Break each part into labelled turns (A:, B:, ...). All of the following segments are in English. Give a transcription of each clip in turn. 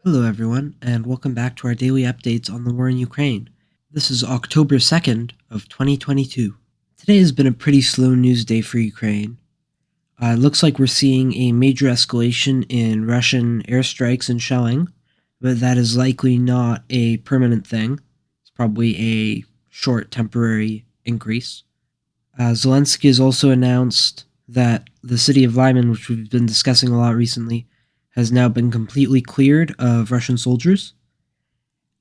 A: Hello, everyone, and welcome back to our daily updates on the war in Ukraine. This is October 2nd of 2022. Today has been a pretty slow news day for Ukraine. It looks like we're seeing a major escalation in Russian airstrikes and shelling, but that is likely not a permanent thing. It's probably a short, temporary increase. Zelensky has also announced that the city of Lyman, which we've been discussing a lot recently, has now been completely cleared of Russian soldiers,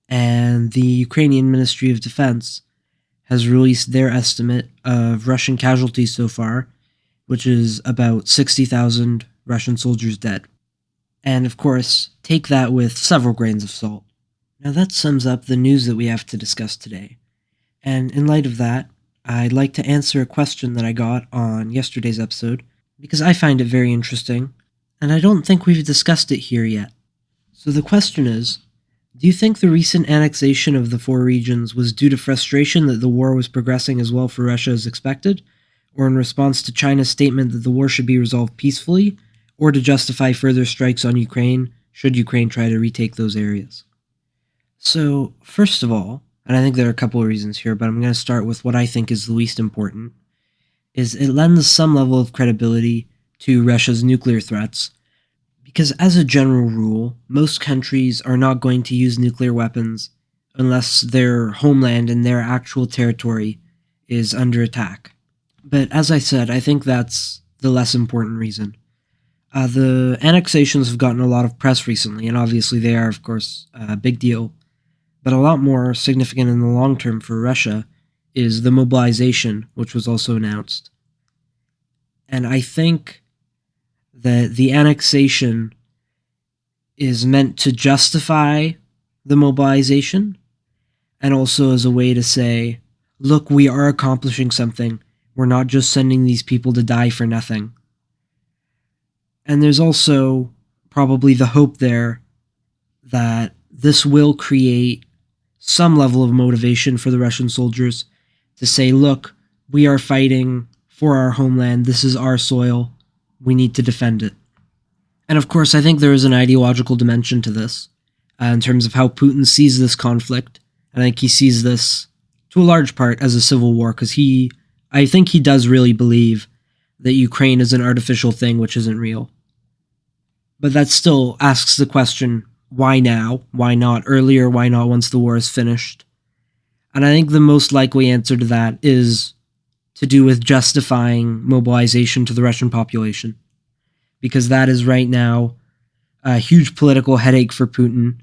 A: and the Ukrainian Ministry of Defense has released their estimate of Russian casualties so far, which is about 60,000 Russian soldiers dead. And of course, take that with several grains of salt. Now that sums up the news that we have to discuss today. And in light of that, I'd like to answer a question that I got on yesterday's episode, because I find it very interesting, and I don't think we've discussed it here yet. So the question is, do you think the recent annexation of the 4 regions was due to frustration that the war was progressing as well for Russia as expected, or in response to China's statement that the war should be resolved peacefully, or to justify further strikes on Ukraine should Ukraine try to retake those areas? So, first of all, and I think there are a couple of reasons here, but I'm going to start with what I think is the least important, is it lends some level of credibility to Russia's nuclear threats, because as a general rule, most countries are not going to use nuclear weapons unless their homeland and their actual territory is under attack. But as I said, I think that's the less important reason. The annexations have gotten a lot of press recently, and obviously they are, of course, a big deal. But a lot more significant in the long term for Russia is the mobilization, which was also announced. And I think that the annexation is meant to justify the mobilization, and also as a way to say, look, we are accomplishing something. We're not just sending these people to die for nothing. And there's also probably the hope there that this will create some level of motivation for the Russian soldiers to say, look, we are fighting for our homeland. This is our soil. We need to defend it. And of course, I think there is an ideological dimension to this in terms of how Putin sees this conflict. And I think he sees this to a large part as a civil war, because I think he does really believe that Ukraine is an artificial thing which isn't real. But that still asks the question, why now? Why not earlier? Why not once the war is finished? And I think the most likely answer to that is to do with justifying mobilization to the Russian population, because that is right now a huge political headache for Putin.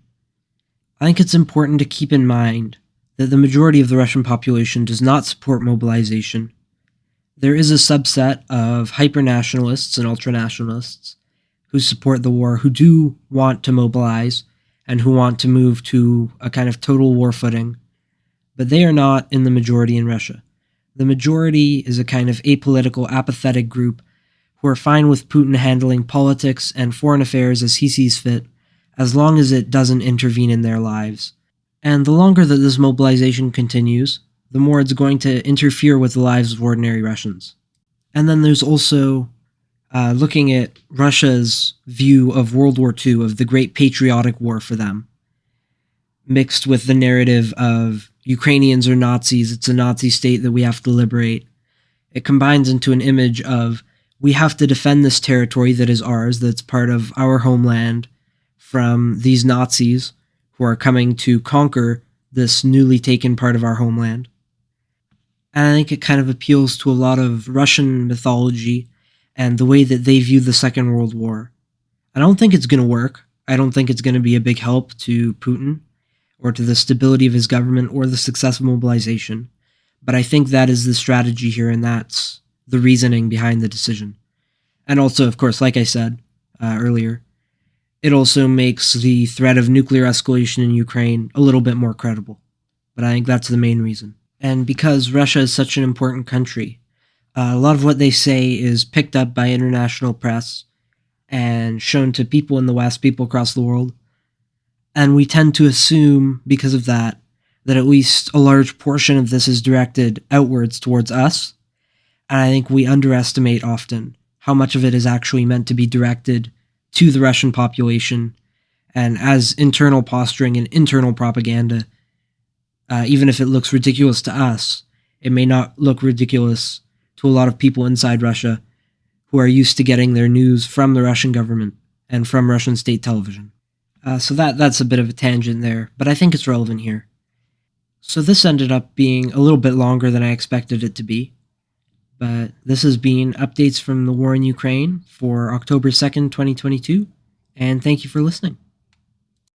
A: I think it's important to keep in mind that the majority of the Russian population does not support mobilization. There is a subset of hyper-nationalists and ultra-nationalists who support the war, who do want to mobilize and who want to move to a kind of total war footing, but they are not in the majority in Russia. The majority is a kind of apolitical, apathetic group who are fine with Putin handling politics and foreign affairs as he sees fit, as long as it doesn't intervene in their lives. And the longer that this mobilization continues, the more it's going to interfere with the lives of ordinary Russians. And then there's also looking at Russia's view of World War II, of the Great Patriotic War for them, mixed with the narrative of Ukrainians are Nazis, it's a Nazi state that we have to liberate. It combines into an image of, we have to defend this territory that is ours, that's part of our homeland, from these Nazis who are coming to conquer this newly taken part of our homeland. And I think it kind of appeals to a lot of Russian mythology and the way that they view the Second World War. I don't think it's going to work. I don't think it's going to be a big help to Putin or to the stability of his government or the success of mobilization. But I think that is the strategy here, and that's the reasoning behind the decision. And also, of course, like I said earlier, it also makes the threat of nuclear escalation in Ukraine a little bit more credible. But I think that's the main reason. And because Russia is such an important country, a lot of what they say is picked up by international press and shown to people in the West, people across the world. And we tend to assume, because of that, that at least a large portion of this is directed outwards towards us. And I think we underestimate often how much of it is actually meant to be directed to the Russian population and as internal posturing and internal propaganda. Even if it looks ridiculous to us, it may not look ridiculous to a lot of people inside Russia who are used to getting their news from the Russian government and from Russian state television. So that's a bit of a tangent there, but I think it's relevant here. So this ended up being a little bit longer than I expected it to be, but this has been updates from the war in Ukraine for October 2nd, 2022, and thank you for listening.